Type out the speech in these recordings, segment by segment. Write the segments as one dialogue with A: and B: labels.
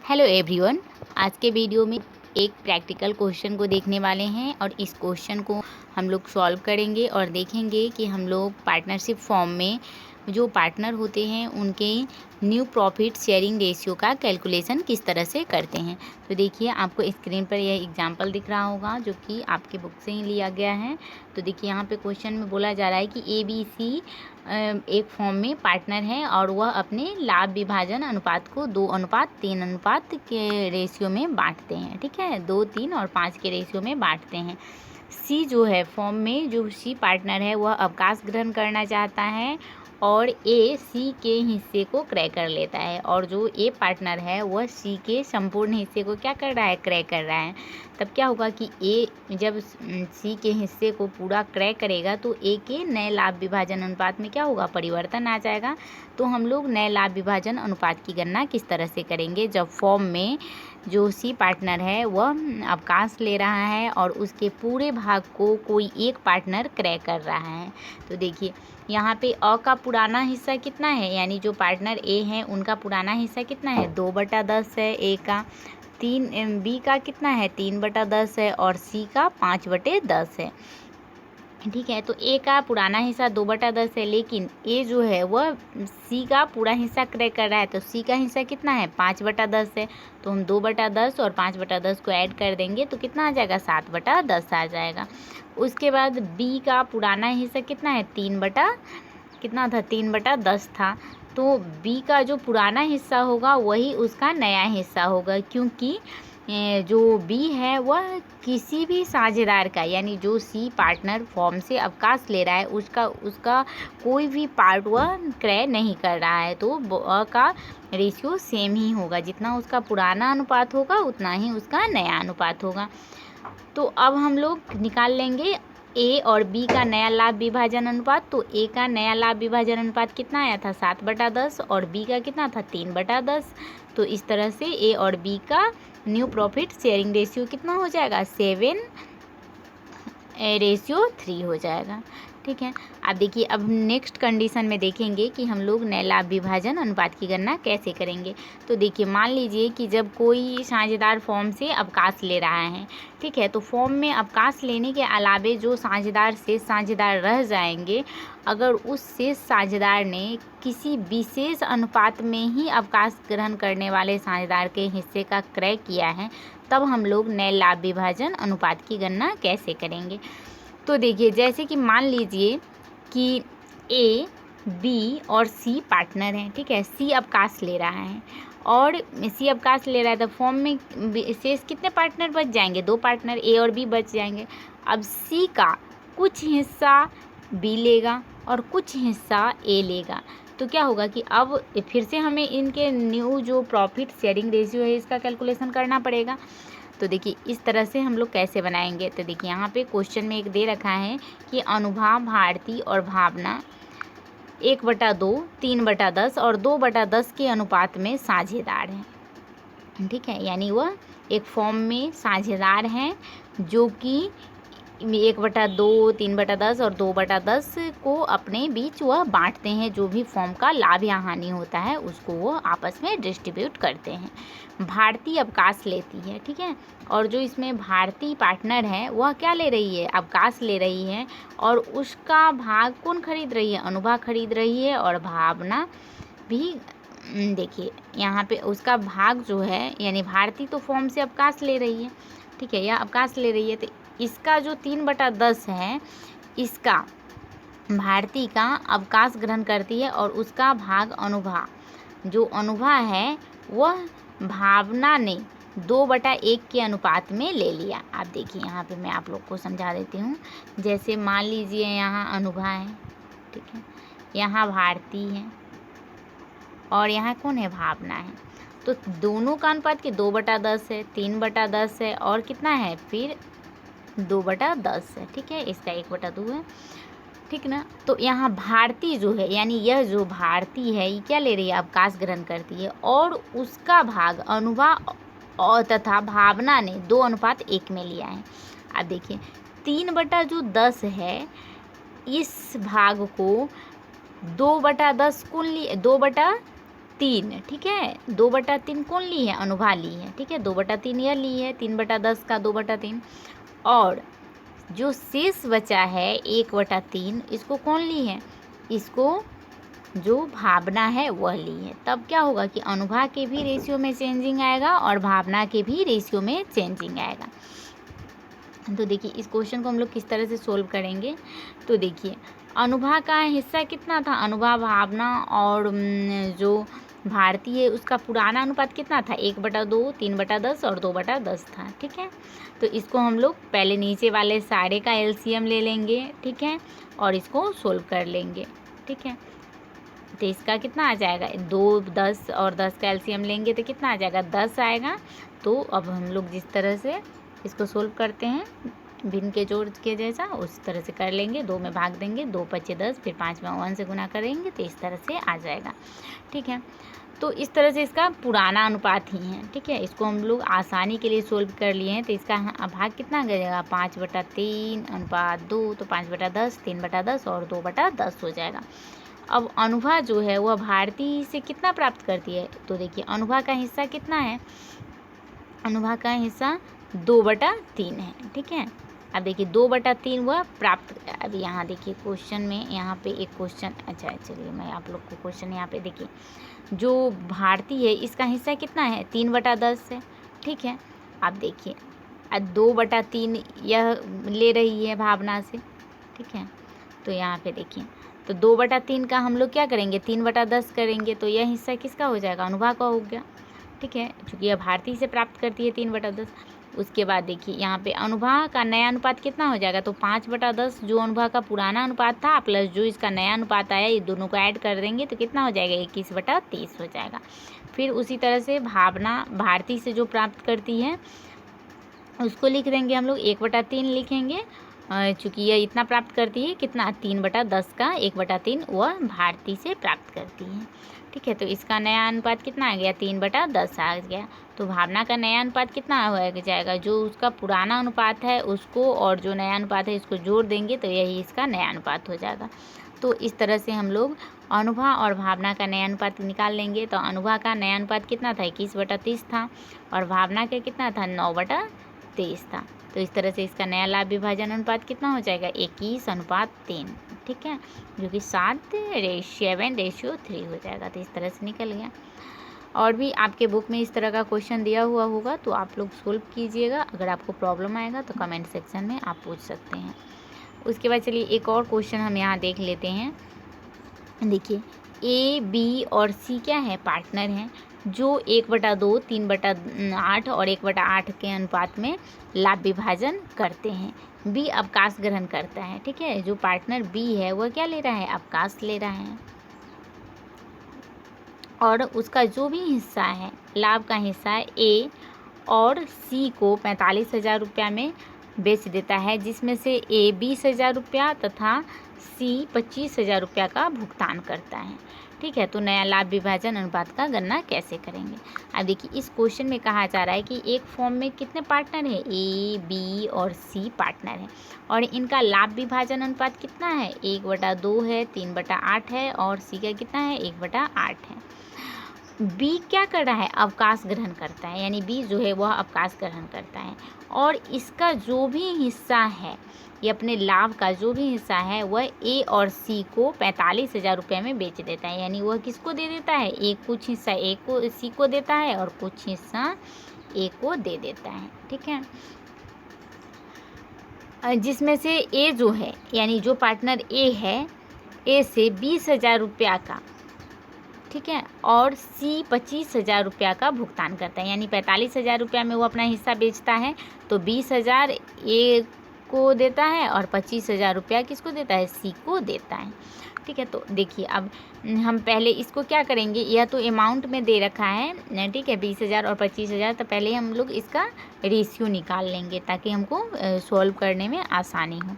A: Hello everyone. आज के video में एक प्रैक्टिकल क्वेश्चन को देखने वाले हैं और इस क्वेश्चन को हम लोग सॉल्व करेंगे और देखेंगे कि हम लोग पार्टनरशिप फॉर्म में जो पार्टनर होते हैं उनके न्यू प्रॉफिट शेयरिंग रेशियो का कैलकुलेशन किस तरह से करते हैं। तो देखिए, आपको स्क्रीन पर यह एग्जांपल दिख रहा होगा जो कि आपके बुक से ही लिया गया है। तो देखिए, यहाँ पे क्वेश्चन में बोला जा रहा है कि ABC एक फॉर्म में पार्टनर है और वह अपने लाभ विभाजन अनुपात को 2:3 अनुपात के रेशियो में बांटते हैं। ठीक है, 2, 3 और 5 के रेशियो में बांटते हैं। सी जो है फॉर्म में, जो सी पार्टनर है वह अवकाश ग्रहण करना चाहता है और ए सी के हिस्से को क्रय कर लेता है, और जो ए पार्टनर है वह सी के संपूर्ण हिस्से को क्या कर रहा है, क्रय कर रहा है। तब क्या होगा कि ए जब सी के हिस्से को पूरा क्रय करेगा तो ए के नए लाभ विभाजन अनुपात में क्या होगा, परिवर्तन आ जाएगा। तो हम लोग नए लाभ विभाजन अनुपात की गणना किस तरह से करेंगे, जब फॉर्म में जो सी पार्टनर है वह अवकाश ले रहा है और उसके पूरे भाग को कोई एक पार्टनर क्रय कर रहा है। तो देखिए, यहाँ पे अ का पुराना हिस्सा कितना है, यानी जो पार्टनर ए है उनका पुराना हिस्सा कितना है, 2/10 है ए का। बी का कितना है, 3/10 है और सी का 5/10 है। ठीक है, तो ए का पुराना हिस्सा 2/10 है, लेकिन ए जो है वह सी का पूरा हिस्सा क्रय कर रहा है। तो सी का हिस्सा कितना है, 5/10 है। तो हम 2/10 और 5/10 को ऐड कर देंगे तो कितना आ जाएगा, 7/10 आ जाएगा। उसके बाद बी का पुराना हिस्सा कितना है, कितना था, 3/10 था। तो बी का जो पुराना हिस्सा होगा वही उसका नया हिस्सा होगा, क्योंकि जो बी है वह किसी भी साझेदार का, यानी जो सी पार्टनर फॉर्म से अवकाश ले रहा है उसका कोई भी पार्ट वह क्रय नहीं कर रहा है। तो अ का रेशियो सेम ही होगा, जितना उसका पुराना अनुपात होगा उतना ही उसका नया अनुपात होगा। तो अब हम लोग निकाल लेंगे ए और बी का नया लाभ विभाजन अनुपात। तो ए का नया लाभ विभाजन अनुपात कितना आया था, 7/10, और बी का कितना था, 3/10। तो इस तरह से ए और बी का न्यू प्रॉफिट शेयरिंग रेशियो कितना हो जाएगा, 7:3 हो जाएगा। ठीक है, अब देखिए, अब नेक्स्ट कंडीशन में देखेंगे कि हम लोग नए लाभ विभाजन अनुपात की गणना कैसे करेंगे। तो देखिए, मान लीजिए कि जब कोई साझेदार फॉर्म से अवकाश ले रहा है, ठीक है, तो फॉर्म में अवकाश लेने के अलावे जो साझेदार रह जाएंगे, अगर उस शेष साझेदार ने किसी विशेष अनुपात में ही अवकाश ग्रहण करने वाले साझेदार के हिस्से का क्रय किया है, तब हम लोग नए लाभ विभाजन अनुपात की गणना कैसे करेंगे। तो देखिए, जैसे कि मान लीजिए कि ए, बी और सी पार्टनर हैं। ठीक है, सी अवकाश ले रहा है और सी अवकाश ले रहा है, तो फॉर्म में शेष कितने पार्टनर बच जाएंगे, 2 पार्टनर ए और बी बच जाएंगे। अब सी का कुछ हिस्सा बी लेगा और कुछ हिस्सा ए लेगा। तो क्या होगा कि अब फिर से हमें इनके न्यू जो प्रॉफिट शेयरिंग रेशियो है इसका कैलकुलेशन करना पड़ेगा। तो देखिए, इस तरह से हम लोग कैसे बनाएंगे। तो देखिए, यहाँ पे क्वेश्चन में एक दे रखा है कि अनुभा, भारती और भावना 1/2, 3/10 और 2/10 के अनुपात में साझेदार हैं। ठीक है, यानी वह एक फॉर्म में साझेदार हैं जो कि 1/2, 3/10 और 2/10 को अपने बीच वह बांटते हैं। जो भी फॉर्म का लाभ या हानि होता है उसको वो आपस में डिस्ट्रीब्यूट करते हैं। भारतीय अवकाश लेती है, ठीक है, और जो इसमें भारतीय पार्टनर है वह क्या ले रही है, अवकाश ले रही है, और उसका भाग कौन खरीद रही है, अनुभा खरीद रही है, और भावना भी। देखिए, यहाँ पे उसका भाग जो है, यानी भारती तो फॉर्म से अवकाश ले रही है, ठीक है, यह अवकाश ले रही है, तो इसका जो 3/10 है, इसका भारती का अवकाश ग्रहण करती है और उसका भाग अनुभा, जो अनुभा है वह भावना ने 2/1 के अनुपात में ले लिया। आप देखिए, यहाँ पे मैं आप लोग को समझा देती हूँ। जैसे मान लीजिए यहाँ अनुभा है, ठीक है, यहाँ भारती है और यहाँ कौन है, भावना है। तो दोनों का अनुपात के 2/10 है, 3/10 है और कितना है, फिर 2/10 है। ठीक है, इसका 1/2 है, ठीक ना। तो यहाँ भारती जो है, यानी यह जो भारती है ये क्या ले रही है, अवकाश ग्रहण करती है, और उसका भाग अनुभा और तथा भावना ने 2:1 में लिया है। अब देखिए, 3/10 है, इस भाग को 2/10 कौन लिए, 2/10 3, ठीक है। 2/3 कौन ली है? अनुभा ली है, ठीक है। 2/3 यह ली है, 3/10 का 2/3। और जो शेष बचा है 1/3, इसको कौन ली है? इसको जो भावना है वह ली है। तब क्या होगा कि अनुभा के भी रेशियो में चेंजिंग आएगा और भावना के भी रेशियो में चेंजिंग आएगा। तो देखिए इस क्वेश्चन को हम लोग किस तरह से सोल्व करेंगे। तो देखिए अनुभा का हिस्सा कितना था? अनुभा, भावना और जो भारती है उसका पुराना अनुपात कितना था? 1/2, 3/10 और 2/10 था, ठीक है। तो इसको हम लोग पहले नीचे वाले सारे का एलसीएम ले लेंगे, ठीक है, और इसको सोल्व कर लेंगे, ठीक है। तो इसका कितना आ जाएगा? 2, 10 और 10 का एलसीएम लेंगे तो कितना आ जाएगा? 10 आएगा। तो अब हम लोग जिस तरह से इसको सोल्व करते हैं भिन्न के जोड़ के जैसा, उस तरह से कर लेंगे। 2 में भाग देंगे, 2 पचे 10, फिर 5 में 1 से गुना करेंगे तो इस तरह से आ जाएगा, ठीक है। तो इस तरह से इसका पुराना अनुपात ही है, ठीक है। इसको हम लोग आसानी के लिए सोल्व कर लिए हैं। तो इसका भाग कितना करेगा? 5/3 अनुपात 2, तो 5/10, 3/10 और 2/10 हो जाएगा। अब अनुभा जो है वह भारती से कितना प्राप्त करती है? तो देखिए अनुभा का हिस्सा कितना है? अनुभा का हिस्सा 2/3 है, ठीक है। अब देखिए 2/3 वह प्राप्त। अब यहाँ देखिए क्वेश्चन में यहाँ पे एक क्वेश्चन, अच्छा चलिए मैं आप लोग को क्वेश्चन यहाँ पे देखिए, जो भारती है इसका हिस्सा कितना है? 3/10 है, ठीक है। अब देखिए 2/3 यह ले रही है भावना से, ठीक है। तो यहाँ पे देखिए तो 2/3 का हम लोग क्या करेंगे? 3/10 करेंगे तो यह हिस्सा किसका हो जाएगा? अनुभा का हो गया, ठीक है, क्योंकि यह भारती से प्राप्त करती है 3/10। उसके बाद देखिए यहाँ पे अनुभा का नया अनुपात कितना हो जाएगा? तो 5/10 जो अनुभा का पुराना अनुपात था प्लस जो इसका नया अनुपात आया, ये दोनों को ऐड कर देंगे तो कितना हो जाएगा? 21/30 हो जाएगा। फिर उसी तरह से भावना भारती से जो प्राप्त करती है उसको लिख देंगे हम लोग, 1/3 लिखेंगे, चूँकि यह इतना प्राप्त करती है, कितना? 3/10 का 1/3 वह भारती से प्राप्त करती है, ठीक है। तो इसका नया अनुपात कितना आ गया? 3/10 आ गया। तो भावना का नया अनुपात कितना हो जाएगा? जो उसका पुराना अनुपात है उसको और जो नया अनुपात है इसको जोड़ देंगे तो यही इसका नया अनुपात हो जाएगा। तो इस तरह से हम लोग अनुभा और भावना का नया अनुपात निकाल लेंगे। तो अनुभा का नया अनुपात कितना था? 21/30 था और भावना का कितना था? 9/23 था। तो इस तरह से इसका नया लाभ विभाजन अनुपात कितना हो जाएगा? 21/3, ठीक है, जो कि 7:7:3 हो जाएगा। तो इस तरह से निकल गया। और भी आपके बुक में इस तरह का क्वेश्चन दिया हुआ होगा तो आप लोग सोल्व कीजिएगा। अगर आपको प्रॉब्लम आएगा तो कमेंट सेक्शन में आप पूछ सकते हैं। उसके बाद चलिए एक और क्वेश्चन हम यहाँ देख लेते हैं। देखिए ए, बी और सी क्या है? पार्टनर हैं जो 1/2, 3/8 और 1/8 के अनुपात में लाभ विभाजन करते हैं। बी अवकाश ग्रहण करता है, ठीक है। जो पार्टनर बी है वह क्या ले रहा है? अवकाश ले रहा है और उसका जो भी हिस्सा है, लाभ का हिस्सा है, ए और सी को 45,000 रुपया में बेच देता है, जिसमें से ए 20,000 रुपया तथा सी 25,000 रुपया का भुगतान करता है, ठीक है। तो नया लाभ विभाजन अनुपात का गणना कैसे करेंगे? अब देखिए इस क्वेश्चन में कहा जा रहा है कि एक फॉर्म में कितने पार्टनर है? ए, बी और सी पार्टनर है और इनका लाभ विभाजन अनुपात कितना है? 1/2 है, 3/8 है और सी का कितना है? 1/8 है। बी क्या कर रहा है? अवकाश ग्रहण करता है, यानी बी जो है वह अवकाश ग्रहण करता है और इसका जो भी हिस्सा है, ये अपने लाभ का जो भी हिस्सा है वह ए और सी को 45,000 रुपये में बेच देता है। यानी वह किसको दे देता है? एक कुछ हिस्सा ए को, सी को देता है और कुछ हिस्सा ए को दे देता है, ठीक है। जिसमें से ए जो है, यानी जो पार्टनर ए है, ए से 20,000 रुपया का, ठीक है, और सी 25,000 रुपया का भुगतान करता है। यानी 45,000 रुपया में वो अपना हिस्सा बेचता है तो 20,000 ए को देता है और 25,000 रुपया किसको देता है? सी को देता है, ठीक है। तो देखिए अब हम पहले इसको क्या करेंगे, यह तो अमाउंट में दे रखा है, ठीक है, 20,000 और 25,000, तो पहले हम लोग इसका रेशियो निकाल लेंगे ताकि हमको सॉल्व करने में आसानी हो।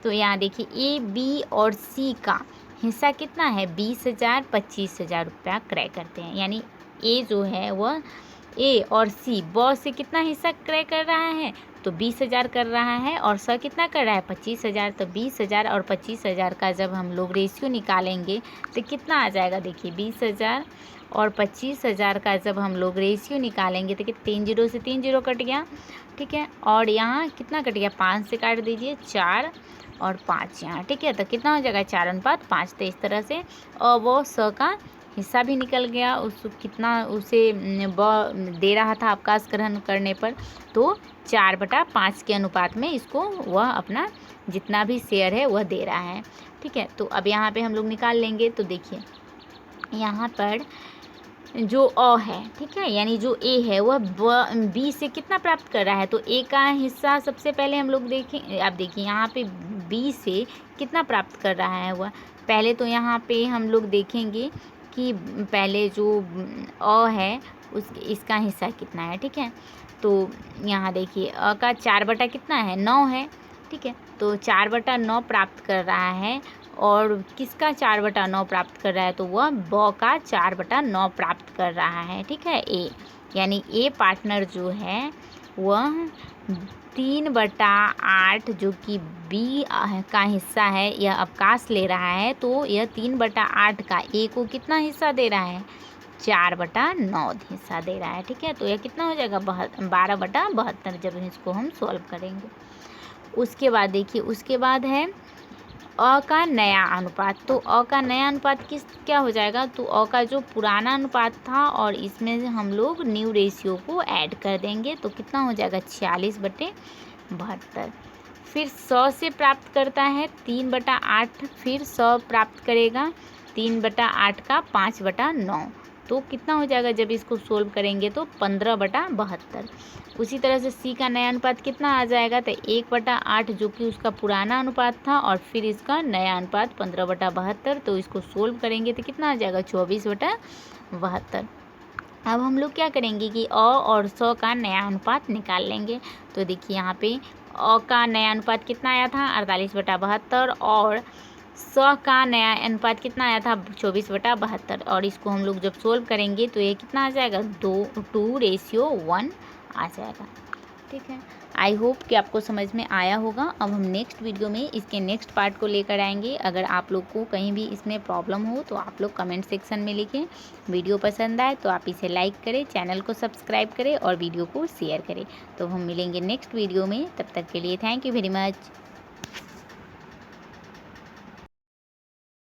A: तो यहाँ देखिए ए, बी और सी का हिस्सा कितना है? 20,000, 25,000 रुपया क्रय करते हैं। यानी ए जो है वह ए और सी बॉस से कितना हिस्सा क्रय कर रहा है? तो 20,000 कर रहा है और स कितना कर रहा है 25,000। तो 20,000 और 25,000 का जब हम लोग रेशियो निकालेंगे तो कितना आ जाएगा। देखिए 20,000 और 25,000 का जब हम लोग रेशियो निकालेंगे तो 3 जीरो से 3 जीरो कट गया, ठीक है। और यहाँ कितना कट गया, 5 से काट दीजिए, 4 और 5 यहाँ, ठीक है। तो कितना हो जाएगा 4:5। तो इस तरह से और वो स का हिस्सा भी निकल गया, उस कितना उसे ब दे रहा था अवकाश ग्रहण करने पर, तो 4/5 के अनुपात में इसको वह अपना जितना भी शेयर है वह दे रहा है, ठीक है। तो अब यहाँ पे हम लोग निकाल लेंगे। तो देखिए यहाँ पर जो अ है, ठीक है, यानी जो ए है वह बी से कितना प्राप्त कर रहा है। तो ए का हिस्सा सबसे पहले हम लोग देखें। आप देखिए यहाँ पे बी से कितना प्राप्त कर रहा है वह। पहले तो यहाँ पे हम लोग देखेंगे कि पहले जो अ है इसका हिस्सा कितना है, ठीक है। तो यहाँ देखिए अ का 4 कितना है, 9 है, ठीक है। तो 4/9 प्राप्त कर रहा है और किसका 4/9 प्राप्त कर रहा है, तो वह ब का 4/9 प्राप्त कर रहा है, ठीक है। ए यानी ए पार्टनर जो है वह 3/8 जो कि बी का हिस्सा है यह अवकाश ले रहा है। तो यह 3/8 का ए को कितना हिस्सा दे रहा है, 4/9 हिस्सा दे रहा है, ठीक है। तो यह कितना हो जाएगा 12/72 जब इसको हम सॉल्व करेंगे। उसके बाद देखिए उसके बाद है अ का नया अनुपात। तो अ का नया अनुपात क्या हो जाएगा, तो अ का जो पुराना अनुपात था और इसमें से हम लोग न्यू रेशियो को ऐड कर देंगे तो कितना हो जाएगा 46/72। फिर 100 से प्राप्त करता है 3/8, फिर 100 प्राप्त करेगा 3/8 का 5/9, तो कितना हो जाएगा जब इसको सोल्व करेंगे तो 15/72। उसी तरह से सी का नया अनुपात कितना आ जाएगा, तो 1/8 जो कि उसका पुराना अनुपात था और फिर इसका नया अनुपात 15/72। तो इसको सोल्व करेंगे तो कितना आ जाएगा 24/72। अब हम लोग क्या करेंगे कि अ और स का नया अनुपात निकाल लेंगे। तो देखिए यहाँ पे अ का नया अनुपात कितना आया था 48/72 और स का नया अनुपात कितना आया था 24/72। और इसको हम लोग जब सोल्व करेंगे तो ये कितना आ जाएगा 2:1 आ जाएगा, ठीक है। आई होप कि आपको समझ में आया होगा। अब हम नेक्स्ट वीडियो में इसके नेक्स्ट पार्ट को लेकर आएंगे। अगर आप लोग को कहीं भी इसमें प्रॉब्लम हो तो आप लोग कमेंट सेक्शन में लिखें। वीडियो पसंद आए तो आप इसे लाइक करें, चैनल को सब्सक्राइब करें और वीडियो को शेयर करें। तो हम मिलेंगे नेक्स्ट वीडियो में, तब तक के लिए थैंक यू वेरी मच।